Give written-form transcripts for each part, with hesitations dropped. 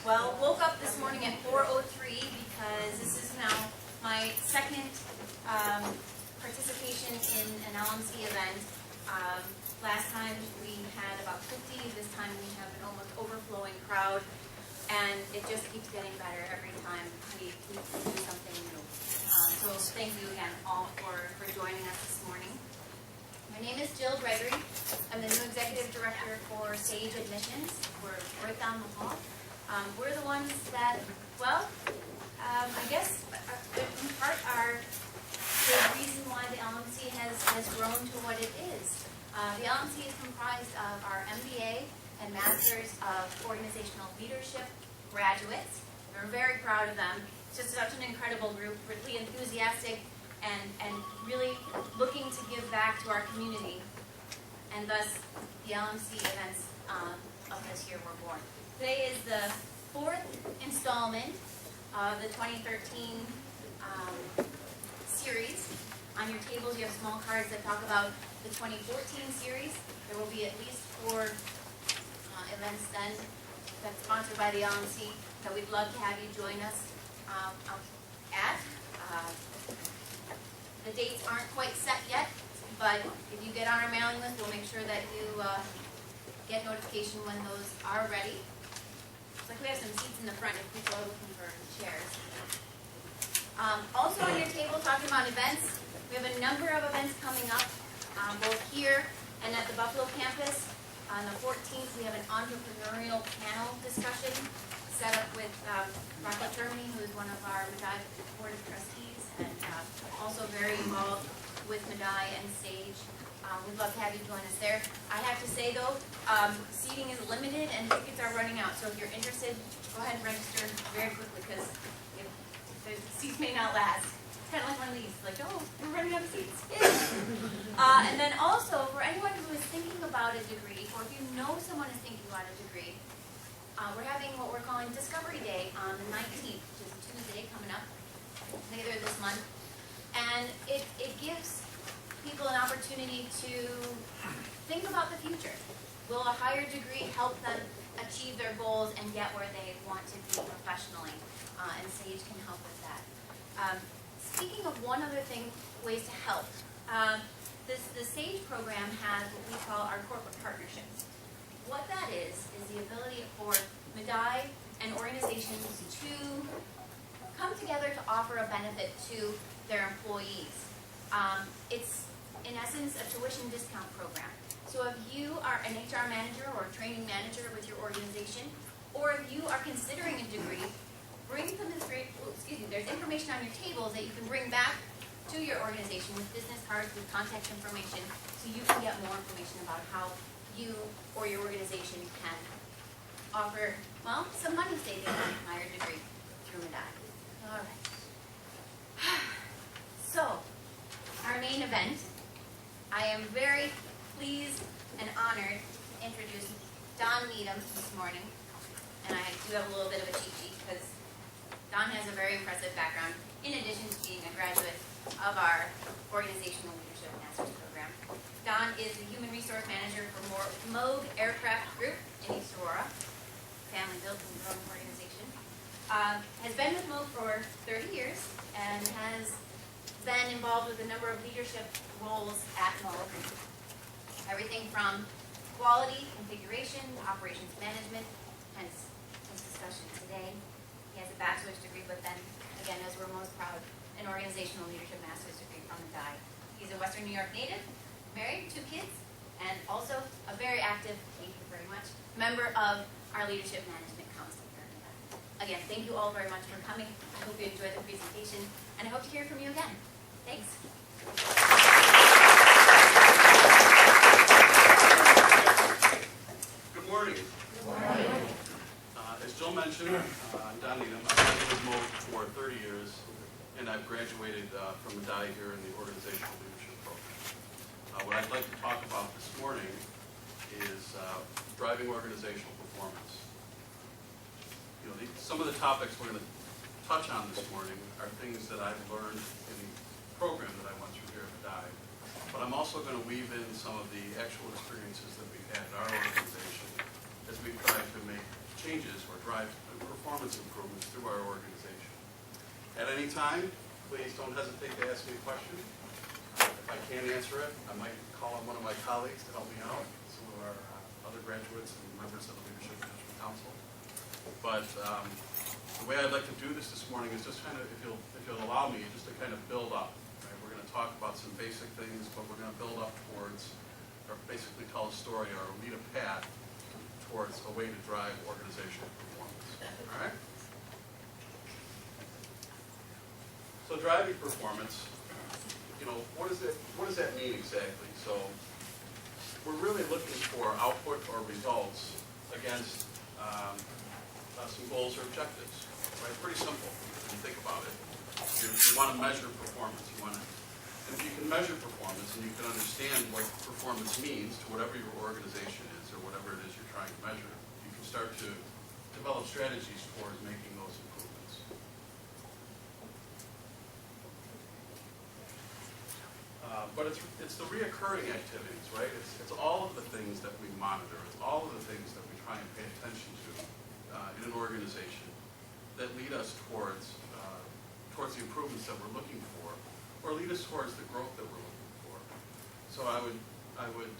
Well, woke up this morning at 4:03 because this is now my second participation in an LMC event. Last time we had about 50, this time we have an almost overflowing crowd, and it just keeps getting better every time we do something new. So thank you again all for joining us this morning. My name is Jill Gregory. I'm the new Executive Director for Sage Admissions. We're right down the hall. We're the ones that, well, I guess in part are the reason why the LMC has grown to what it is. The LMC is comprised of our MBA and Masters of Organizational Leadership graduates. We're very proud of them. It's just such an incredible group, really enthusiastic and really looking to give back to our community. And thus, the LMC events of this year were born. Today is the fourth installment of the 2013 series. On your tables, you have small cards that talk about the 2014 series. There will be at least 4 events then that's sponsored by the LMC that we'd love to have you join us at. The dates aren't quite set yet, but if you get on our mailing list, we'll make sure that you get notification when those are ready. Looks like we have some seats in the front if people are looking for chairs. Also on your table, talking about events, we have a number of events coming up, both here and at the Buffalo campus. On the 14th, we have an entrepreneurial panel discussion set up with Rocky Termini, who is one of our Medai Board of Trustees, and also very involved with Medai and Sage. We'd love to have you join us there. I have to say, though, seating is limited and tickets are running out, so if you're interested, go ahead and register very quickly, because the seats may not last. It's kind of like one of these, like, oh, we're running out of seats. And then also, for anyone who is thinking about a degree, or if you know someone is thinking about a degree, we're having what we're calling Discovery Day on the 19th, which is Tuesday coming up, later this month. And it gives people an opportunity to think about the future. Will a higher degree help them achieve their goals and get where they want to be professionally? And Sage can help with that. Speaking of one other thing, ways to help, the Sage program has what we call our corporate partnerships. What that is the ability for Medai and organizations to come together to offer a benefit to their employees. It's, in essence, a tuition discount program. So if you are an HR manager or a training manager with your organization, or if you are considering a degree, there's information on your tables that you can bring back to your organization with business cards, with contact information, so you can get more information about how you or your organization can offer, well, some money saving on a higher degree through Medai. All right. So, our main event, I am very pleased and honored to introduce Don Needham this morning. And I do have a little bit of a cheat sheet because Don has a very impressive background, in addition to being a graduate of our Organizational Leadership Master's Program. Don is the Human Resource Manager for Moog Aircraft Group in East Aurora, family-built and growing organization. Has been with Moog for 30 years and has been involved with a number of leadership roles at Moog. Everything from quality, configuration, operations management, hence this discussion today. He has a bachelor's degree, but then, again, as we're most proud, an organizational leadership master's degree from Medai. He's a Western New York native, married, 2 kids, and also a very active, thank you very much, member of our Leadership Management Council here at Medai. Again, thank you all very much for coming. I hope you enjoyed the presentation, and I hope to hear from you again. Thanks. Good morning. Good morning. As Jill mentioned, I'm Don Needham. I've been with Moog for 30 years, and I've graduated from Medai here in the Organizational Leadership Program. What I'd like to talk about this morning is driving organizational performance. Some of the topics we're going to touch on this morning are things that I've learned in the program that I went through here at Medai, but I'm also going to weave in some of the actual experiences that we've had in our organization as we try to make changes or drive performance improvements through our organization. At any time, please don't hesitate to ask me a question. If I can't answer it, I might call on one of my colleagues to help me out, some of our other graduates and members of the Leadership Management Council. But the way I'd like to do this morning is just kind of, if you'll allow me, just to kind of build up. Right? We're going to talk about some basic things, but we're going to build up towards, or basically tell a story or lead a path towards a way to drive organizational performance. All right? So driving performance, what does that mean exactly? So we're really looking for output or results against some goals or objectives. Right? Pretty simple when you think about it. You want to measure performance. And if you can measure performance and you can understand what performance means to whatever your organization is or whatever it is you're trying to measure, you can start to develop strategies towards making those improvements. But it's the reoccurring activities, right? It's all of the things that we monitor. It's all of the things that we try and pay attention to in an organization that lead us towards the improvements that we're looking for, or lead us towards the growth that we're looking for. So I would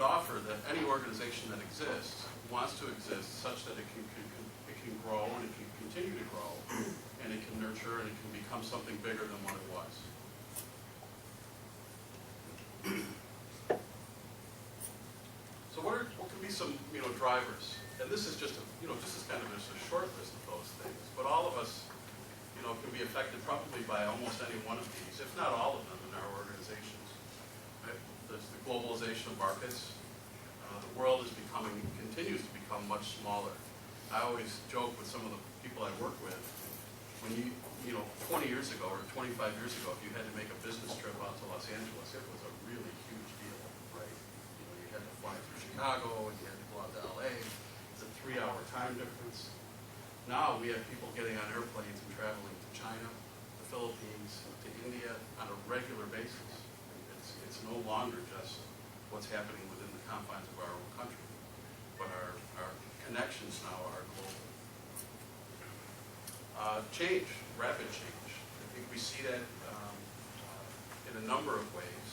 offer that any organization that exists wants to exist such that it can grow and it can continue to grow, and it can nurture and it can become something bigger than what it was. So what can be some drivers? And this is just kind of just a short list of those things. But all of us can be affected probably by almost any one of these, if not all of them, in our organizations. Right? There's the globalization of markets. The world continues to become much smaller. I always joke with some of the people I work with, when 20 years ago or 25 years ago, if you had to make a business trip out to Los Angeles, it was a really huge deal, right? You had to fly through Chicago and you had to go out to LA. It's a 3-hour time difference. Now we have people getting on airplanes and traveling to China, the Philippines, to India on a regular basis. It's no longer just what's happening within the confines of our own country, but our connections now are global. Change, rapid change. I think we see that in a number of ways.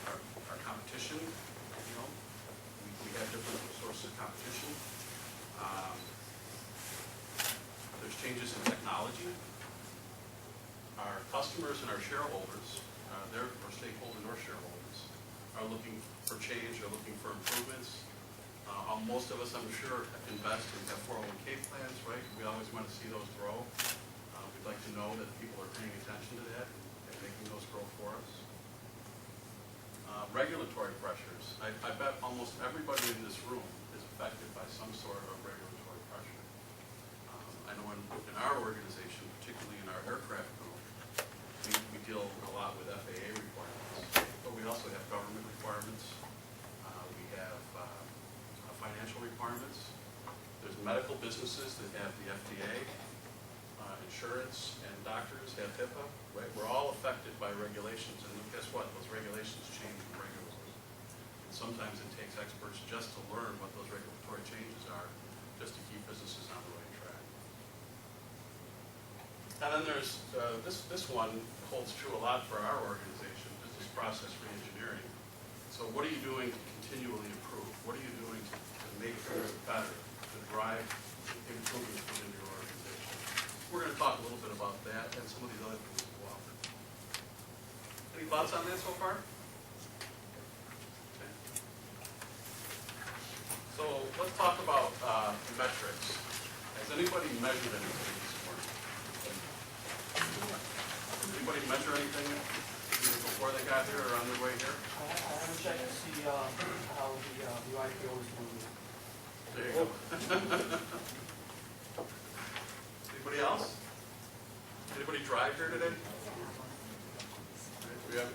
Our competition, we have different sources of competition. There's changes in technology. Our customers and our shareholders, or stakeholders or shareholders, are looking for change, are looking for improvements. Most of us, I'm sure, invest and have 401k plans, right? We always want to see those grow. We'd like to know that people are paying attention to that and making those grow for us. Regulatory pressures. I bet almost everybody in this room is affected by some sort of regulatory pressure. I know in our organization, particularly in our aircraft group, we deal a lot with FAA requirements, but we also have government requirements. We have financial requirements. There's medical businesses that have the FDA, insurance, and doctors have HIPAA, right? We're all affected by regulations, and guess what? Those regulations change regularly. And sometimes it takes experts just to learn what those regulatory changes are, just to keep businesses on the right track. And then there's, this one holds true a lot for our organization, business process reengineering. So what are you doing to continually improve? What are you doing to make things better, to drive improvements within your organization? We're going to talk a little bit about that and some of these other things as well. Any thoughts on that so far? Okay. So let's talk about metrics. Has anybody measured anything this morning? Anybody measure anything either before they got here or on their way here? I haven't checked to see how the IPO is moving. There you go. Anybody else? Anybody drive here today?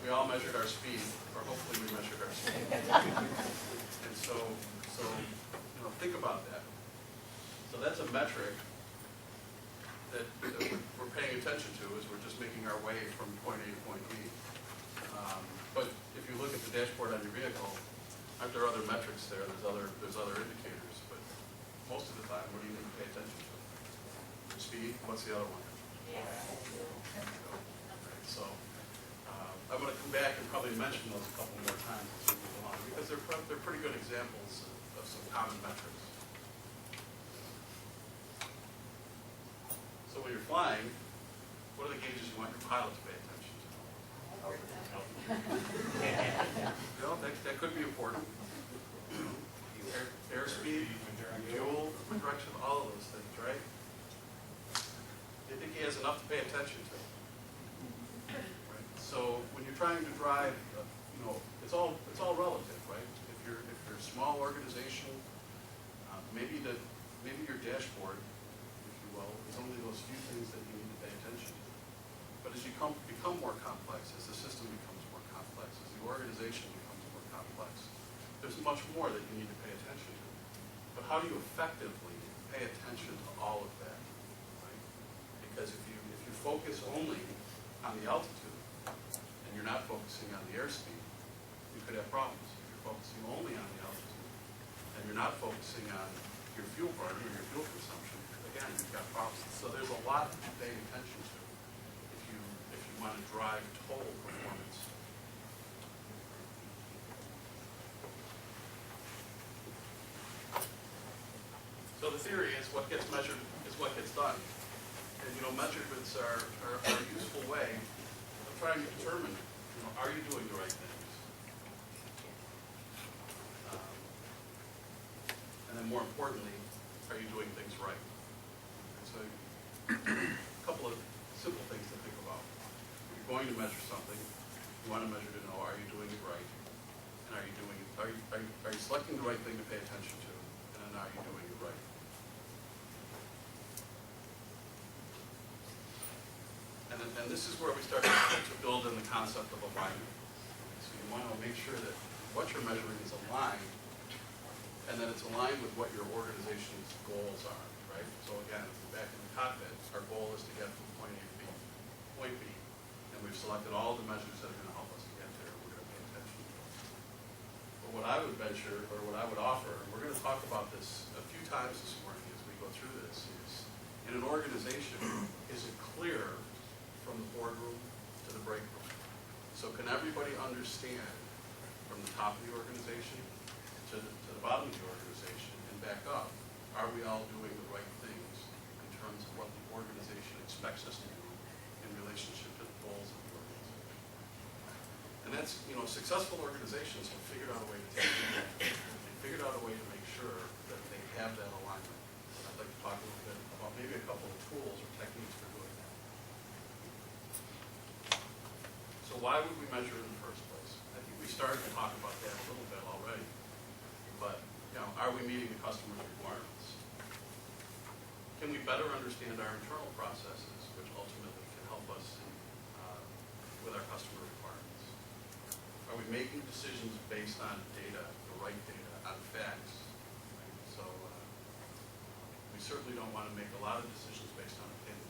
We all measured our speed, or hopefully we measured our speed. And so think about that. So that's a metric that we're paying attention to as we're just making our way from point A to point B. But if you look at the dashboard on your vehicle, aren't there other metrics there? There's other indicators. But most of the time, what do you need to pay attention to? Speed, what's the other one? So, I'm going to come back and probably mention those a couple more times as we move along, because they're pretty good examples of some common metrics. So when you're flying, what are the gauges you want your pilot to pay attention to? You know, that could be important. Airspeed, fuel, direction, all of those things, right? I think he has enough to pay attention to. Right? So when you're trying to drive, you know, it's all relative, right? If you're a small organization, maybe your dashboard, if you will, is only those few things that you need to pay attention to. But as you become more complex, as the system becomes more complex, as the organization becomes more complex, there's much more that you need to pay attention to. But how do you effectively pay attention to all of that? Right? Because if you focus only on the altitude and you're not focusing on the airspeed, you could have problems. If you're focusing only on the altitude and you're not focusing on your fuel burn or your fuel consumption, again, you've got problems. So there's a lot to be paying attention to if you want to drive total performance. So the theory is what gets measured is what gets done. And, you know, measurements are a useful way of trying to determine, you know, are you doing the right things? And then more importantly, are you doing things right? And so a couple of simple things to think about. If you're going to measure something, you want to measure to know, are you doing it right? And are you selecting the right thing to pay attention to? And then are you doing it right? And this is where we start to build in the concept of alignment. So you want to make sure that what you're measuring is aligned, and that it's aligned with what your organization's goals are, right? So again, back in the cockpit, our goal is to get from point A to point B, and we've selected all the measures that are going to help us to get there, and we're going to pay attention to those. But what I would venture, or what I would offer, and we're going to talk about this a few times this morning as we go through this, is in an organization, is it clear from the boardroom to the break room? So can everybody understand from the top of the organization to the bottom of the organization and back up, are we all doing the right things in terms of what the organization expects us to do in relationship to the goals of the organization? And that's, you know, successful organizations have figured out a way to take that. They figured out a way to make sure that they have that alignment. And I'd like to talk a little bit about maybe a couple of tools or techniques for doing that. So why would we measure in the first place? I think we started to talk about that a little bit already. But, you know, are we meeting the customer's requirements? Can we better understand our internal processes, which ultimately can help us with our customer requirements? Are we making decisions based on data, the right data, on facts? Right? So we certainly don't want to make a lot of decisions based on opinion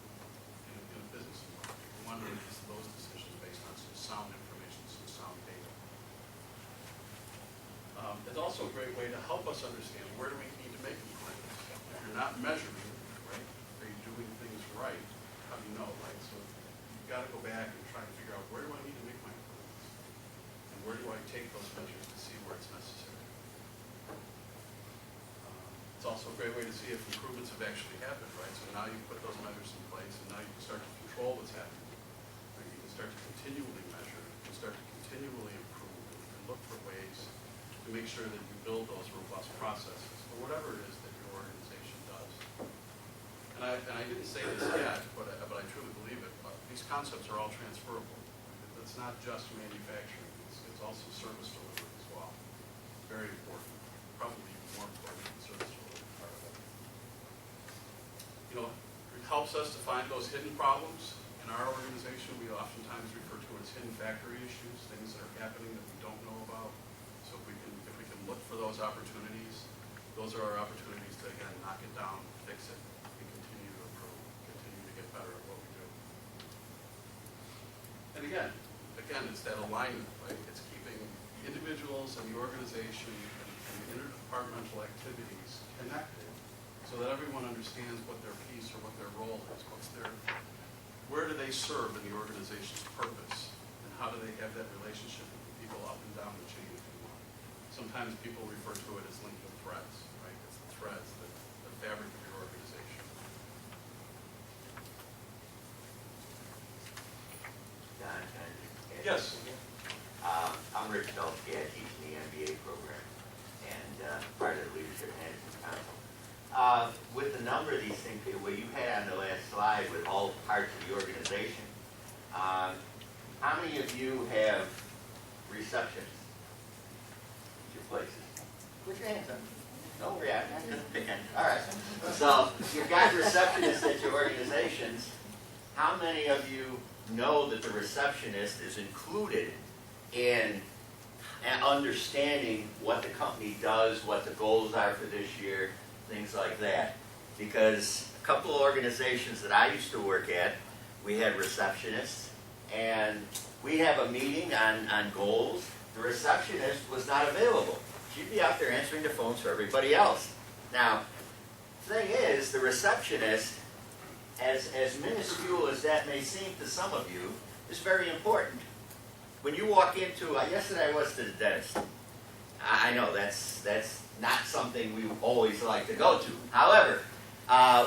in a business environment. We want to make those decisions based on some sound information, some sound data. It's also a great way to help us understand where do we need to make improvements. If you're not measuring, right, are you doing things right? How do you know, right? So you've got to go back and try to figure out where do I need to make my improvements? And where do I take those measures to see where it's necessary? It's also a great way to see if improvements have actually happened, right? So now you put those measures in place, and now you can start to control what's happening. Right? You can start to continually measure, you can start to continually improve, and you can look for ways to make sure that you build those robust processes for whatever it is that your organization does. And I didn't say this yet, but I truly believe it. These concepts are all transferable. It's not just manufacturing, it's also service delivery as well. Very important, probably even more important than service delivery part of it. You know, it helps us to find those hidden problems. In our organization, we oftentimes refer to as hidden factory issues, things that are happening that we don't know about. So if we can look for those opportunities, those are our opportunities to, again, knock it down, fix it, and continue to improve, continue to get better at what we do. And again, it's that alignment, right? It's keeping individuals and the organization and interdepartmental activities connected so that everyone understands what their piece or what their role is, where do they serve in the organization's purpose, and how do they have that relationship with the people up and down the chain, if you want. Sometimes people refer to it as linking threads, right? It's the threads, the fabric of your organization. Don, can I just add Yes. something? I'm Rich Dulski. I teach in the MBA program and part of the Leadership Management Council. With the number of these things, what you had on the last slide with all parts of the organization, how many of you have receptionists at your places? Put your hands up. No reaction, just picking. All right. So you've got receptionists at your organizations. How many of you know that the receptionist is included in understanding what the company does, what the goals are for this year, things like that? Because a couple of organizations that I used to work at, we had receptionists, and we have a meeting on goals. The receptionist was not available. She'd be out there answering the phones for everybody else. Now, the thing is, the receptionist, as minuscule as that may seem to some of you, is very important. When you walk into, yesterday I was to the dentist. I know that's not something we always like to go to. However,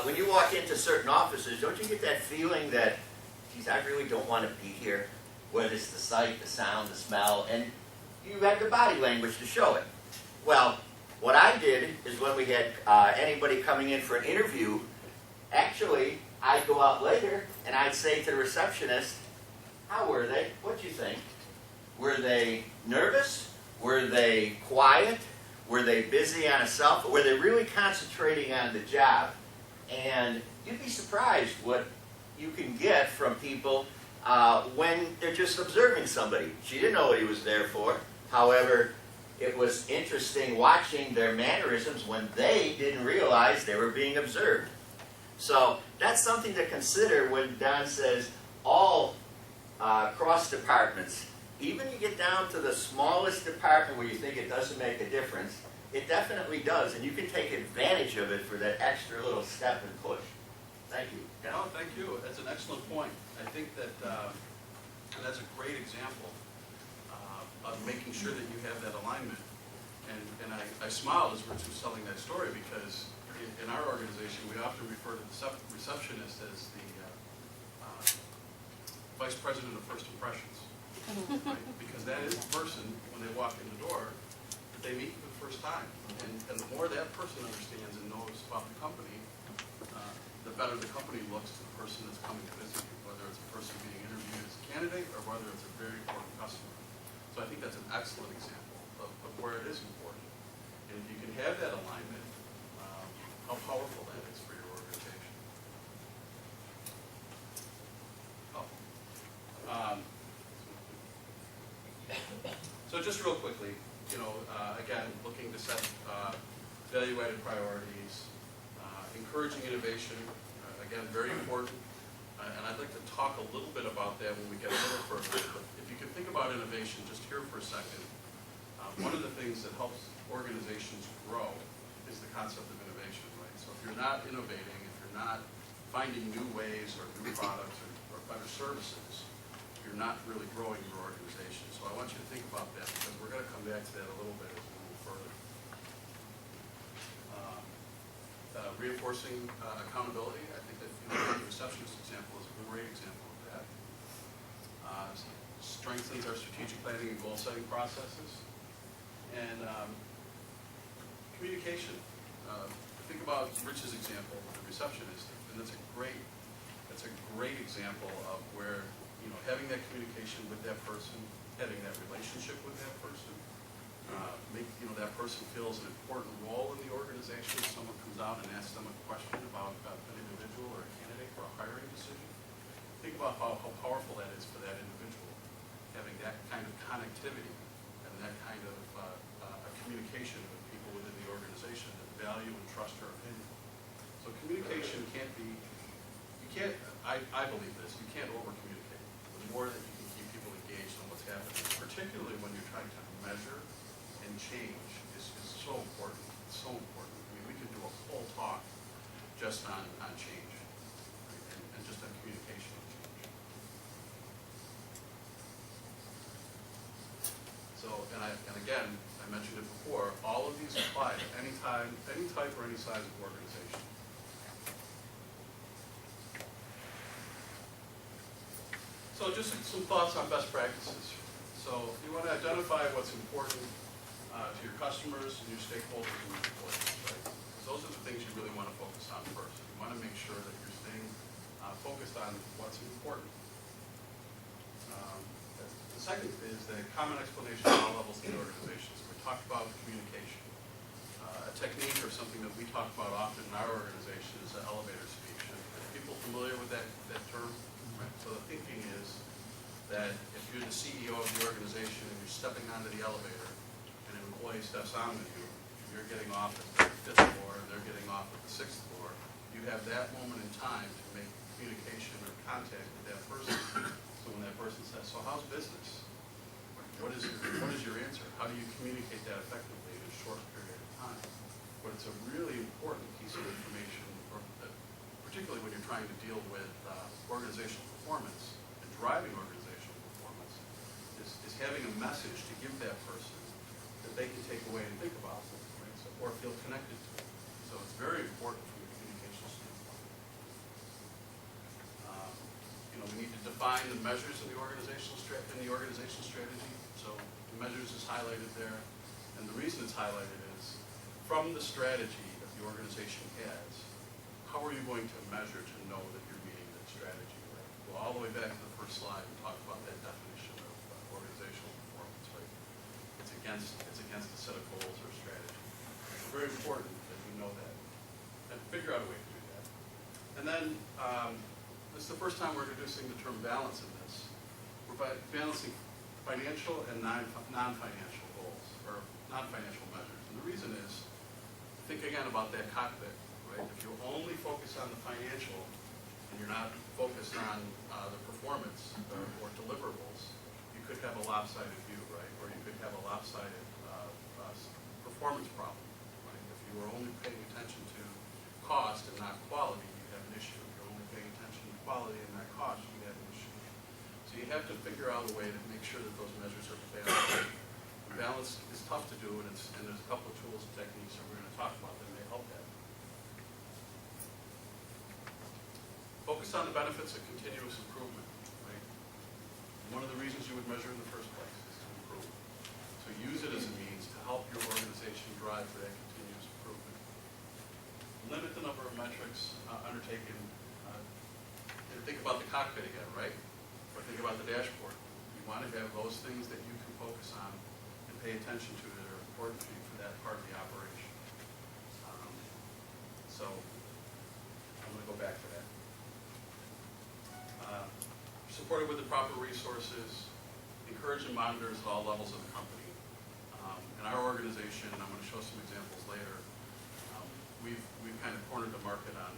when you walk into certain offices, don't you get that feeling that, geez, I really don't want to be here, whether it's the sight, the sound, the smell, and you have the body language to show it. Well, what I did is when we had anybody coming in for an interview, actually, I'd go out later and I'd say to the receptionist, how were they? What'd you think? Were they nervous? Were they quiet? Were they busy on a cell phone? Were they really concentrating on the job? And you'd be surprised what you can get from people when they're just observing somebody. She didn't know what he was there for. However, it was interesting watching their mannerisms when they didn't realize they were being observed. So that's something to consider when Don says all cross departments. Even you get down to the smallest department where you think it doesn't make a difference, it definitely does, and you can take advantage of it for that extra little step and push. Thank you. No, thank you. That's an excellent point. I think that that's a great example of making sure that you have that alignment. And I smiled as Rich was telling that story because in our organization, we often refer to the receptionist as the vice president of first impressions. Right? Because that is the person, when they walk in the door, that they meet for the first time. And the more that person understands and knows about the company, the better the company looks to the person that's coming to visit you, whether it's a person being interviewed as a candidate or whether it's a very important customer. So I think that's an excellent example of where it is important. And if you can have that alignment, how powerful that is for your organization. So just real quickly, again, looking to set value-added priorities, encouraging innovation, again, very important. And I'd like to talk a little bit about that when we get a little further. But if you could think about innovation just here for a second, one of the things that helps organizations grow is the concept of innovation, right? So if you're not innovating, if you're not finding new ways or new products or better services, you're not really growing your organization. So I want you to think about that because we're going to come back to that a little bit as we move further. Reinforcing accountability, I think that the receptionist example is a great example of that. Strengthens our strategic planning and goal setting processes. And communication. Think about Rich's example, the receptionist, and that's a great example of where having that communication with that person, having that relationship with that person, make that person feels an important role in the organization. If someone comes out and asks them a question about an individual or a candidate for a hiring decision, think about how powerful that is for that individual, having that kind of connectivity and that kind of communication with people within the organization that value and trust her opinion. So communication can't be, I believe this, you can't over-communicate. The more that you can keep people engaged on what's happening, particularly when you're trying to measure and change, is so important. It's so important. I mean, we could do a whole talk just on change, right? And just on communication of change. So, and again, I mentioned it before, all of these apply to any type or any size of organization. So just some thoughts on best practices. So you want to identify what's important to your customers and your stakeholders and your employees, right? Because those are the things you really want to focus on first. You want to make sure that you're staying focused on what's important. The second is the common explanation at all levels of the organization. So we talked about communication. A technique or something that we talk about often in our organization is the elevator speech. Are people familiar with that term? Right. So the thinking is that if you're the CEO of the organization and you're stepping onto the elevator and an employee steps on with you, you're getting off at the 5th floor and they're getting off at the 6th floor, you have that moment in time to make communication or contact with that person. So when that person says, so how's business? What is your answer? How do you communicate that effectively in a short period of time? But it's a really important piece of information, particularly when you're trying to deal with organizational performance and driving organizational performance, is having a message to give that person that they can take away and think about, right? So, or feel connected to. So it's very important from a communication standpoint. We need to define the measures in the organizational strategy. So the measures is highlighted there, and the reason it's highlighted is from the strategy that the organization has, how are you going to measure to know that you're meeting that strategy? Right? Well, all the way back to the first slide, we talked about that definition of organizational performance. Right? It's against a set of goals or strategy. It's very important that we know that and figure out a way to do that. And then this is the first time we're introducing the term balance in this. We're balancing financial and non-financial goals, or non-financial measures. And the reason is, think again about that cockpit, right? If you only focus on the financial and you're not focused on the performance or deliverables, you could have a lopsided view, right? Or you could have a lopsided performance problem, right? If you were only paying attention to cost and not quality, you have an issue. If you're only paying attention to quality and not cost, you have an issue. So you have to figure out a way to make sure that those measures are balanced. Balance is tough to do, and there's a couple of tools and techniques that we're going to talk about that may help that. Focus on the benefits of continuous improvement, right? One of the reasons you would measure in the first place is to improve. So use it as a means to help your organization drive for that continuous improvement. Limit the number of metrics undertaken. And think about the cockpit again, right? Or think about the dashboard. You want to have those things that you can focus on and pay attention to that are important to you for that part of the operation. So I'm going to go back to that. Supported with the proper resources, encourage and monitor at all levels of the company. In our organization, and I'm going to show some examples later, we've kind of cornered the market on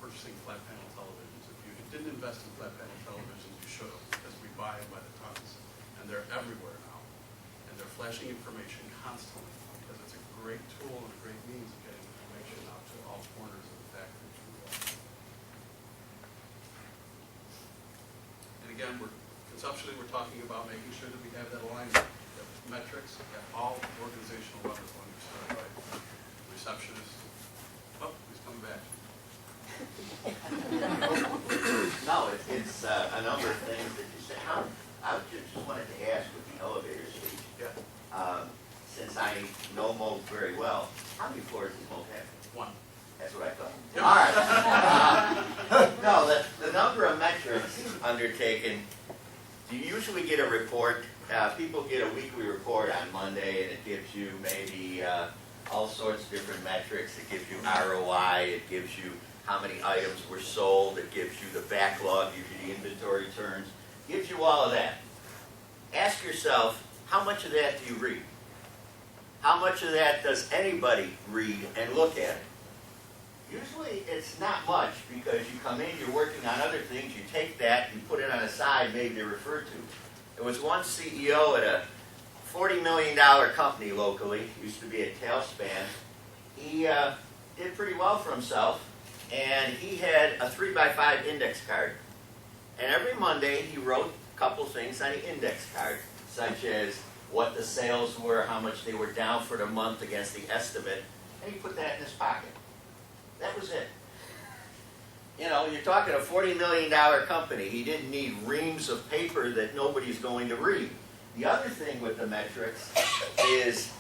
purchasing flat panel televisions. If you didn't invest in flat panel televisions, you should have, because we buy them by the tons, and they're everywhere now, and they're flashing information constantly, because it's a great tool and a great means of getting information out to all corners of the factory. And again, conceptually, we're talking about making sure that we have that alignment, that metrics at all organizational levels understood by receptionists. Oh, he's coming back. No, it's a number of things that you said. I just wanted to ask with the elevator speech. Yeah. Since I know Moog very well, how many floors does Moog have? One. That's what I thought. Yeah. All right. No, the number of metrics undertaken, do you usually get a report? People get a weekly report on Monday, and it gives you maybe all sorts of different metrics. It gives you ROI. It gives you how many items were sold. It gives you the backlog. It gives you the inventory turns. It gives you all of that. Ask yourself, how much of that do you read? How much of that does anybody read and look at it? Usually it's not much, because you come in, you're working on other things, you take that, you put it on a side, maybe they refer to. There was one CEO at a $40 million company locally, used to be at Tailspan. He did pretty well for himself, and he had a 3x5 index card. And every Monday he wrote a couple things on the index card, such as what the sales were, how much they were down for the month against the estimate, and he put that in his pocket. That was it. You know, you're talking a $40 million company. He didn't need reams of paper that nobody's going to read. The other thing with the metrics is,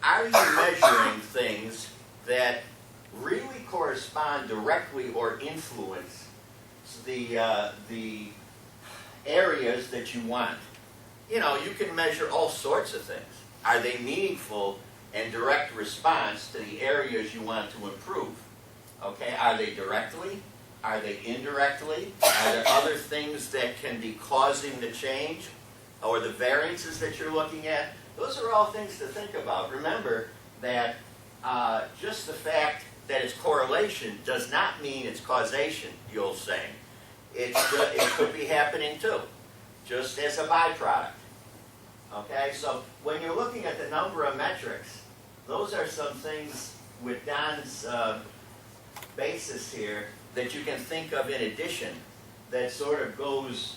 are you measuring things that really correspond directly or influence the areas that you want? You know, you can measure all sorts of things. Are they meaningful and direct response to the areas you want to improve? Okay, are they directly? Are they indirectly? Are there other things that can be causing the change? Or the variances that you're looking at? Those are all things to think about. Remember that just the fact that it's correlation does not mean it's causation, the old saying. It could be happening too, just as a byproduct. Okay, so when you're looking at the number of metrics, those are some things with Don's basis here that you can think of in addition that sort of goes,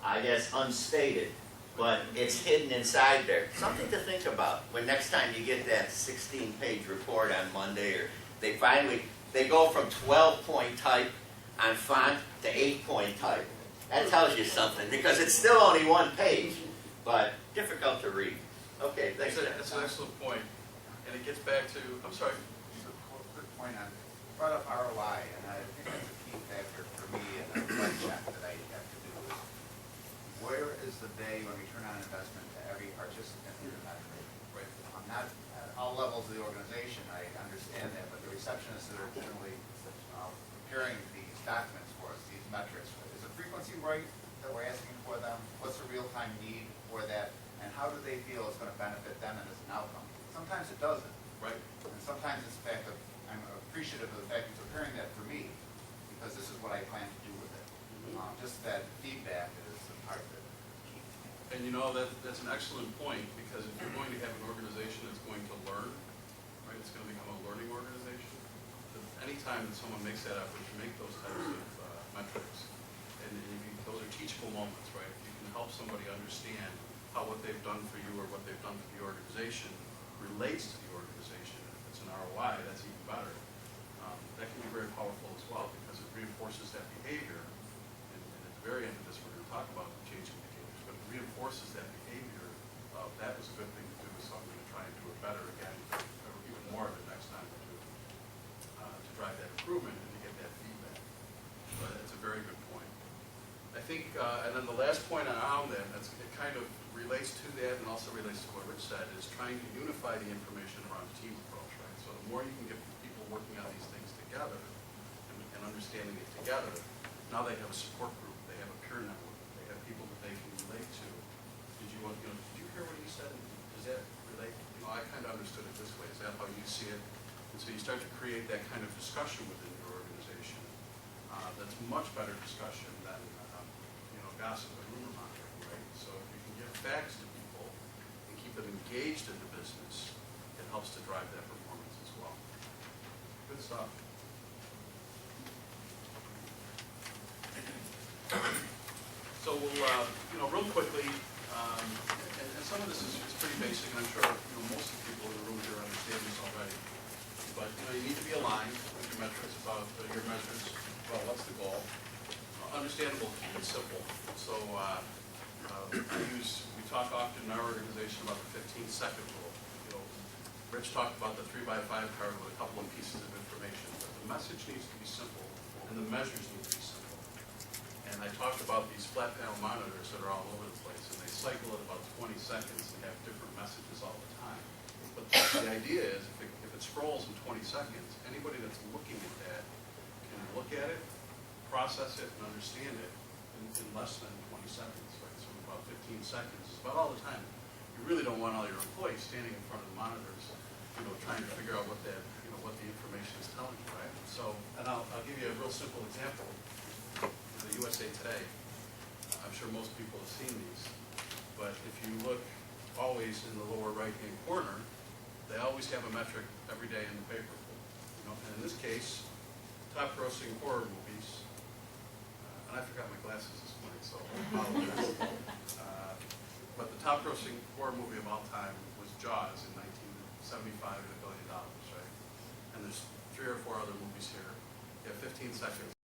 I guess, unstated, but it's hidden inside there. Something to think about when next time you get that 16-page report on Monday, or they go from 12-point type on font to 8-point type. That tells you something, because it's still only one page, but difficult to read. Okay, thanks. That's an excellent point, and it gets back to, I'm sorry. Just a quick point on, brought up ROI, and I think that's a key factor for me in the reflect check that I have to do is, where is the day when we turn on investment to every participant in the metric? Right. I'm not at all levels of the organization, I understand that, but the receptionists that are generally preparing these documents for us, these metrics, is the frequency right that we're asking for them? What's the real-time need for that? And how do they feel it's going to benefit them and as an outcome? Sometimes it doesn't. Right. And sometimes it's the fact that I'm appreciative of the fact that you're preparing that for me, because this is what I plan to do with it. Just that feedback is a part of it. And you know, that's an excellent point, because if you're going to have an organization that's going to learn, right, it's going to become a learning organization. Anytime that someone makes that effort to make those types of metrics, and those are teachable moments, right? If you can help somebody understand how what they've done for you or what they've done for the organization relates to the organization, if it's an ROI, that's even better. That can be very powerful as well, because it reinforces that behavior. And at the very end of this, we're going to talk about changing behaviors, but it reinforces that behavior. That was a good thing to do, so I'm going to try and do it better again, or even more of it next time to drive that improvement and to get that feedback. But it's a very good point. I think, and then the last point on that, it kind of relates to that and also relates to what Rich said, is trying to unify the information around a team approach, right? So the more you can get people working on these things together and understanding it together, now they have a support group, they have a peer network, they have people that they can relate to. Did you hear what he said? Does that relate? I kind of understood it this way. Is that how you see it? And so you start to create that kind of discussion within your organization. That's much better discussion than gossip and rumor mongering, right? So if you can give facts to people and keep them engaged in the business, it helps to drive that performance as well. Good stuff. So we'll, real quickly, and some of this is pretty basic, and I'm sure most of the people in the room here understand this already. But you need to be aligned with your metrics about your measures. Well, what's the goal? Understandable, keep it simple. So we talk often in our organization about the 15-second rule. Rich talked about the 3x5 card with a couple of pieces of information, but the message needs to be simple and the measures need to be simple. And I talked about these flat panel monitors that are all over the place, and they cycle at about 20 seconds and have different messages all the time. But the idea is, if it scrolls in 20 seconds, anybody that's looking at that can look at it, process it, and understand it in less than 20 seconds, right? So about 15 seconds is about all the time. You really don't want all your employees standing in front of the monitors, trying to figure out what that, what the information is telling you, right? So, and I'll give you a real simple example. In the USA Today, I'm sure most people have seen these, but if you look always in the lower right-hand corner, they always have a metric every day in the paper. And in this case, top grossing horror movies, and I forgot my glasses this morning, so I apologize. But the top grossing horror movie of all time was Jaws in 1975 at $1 billion, right? And there's 3 or 4 other movies here. You have 15 seconds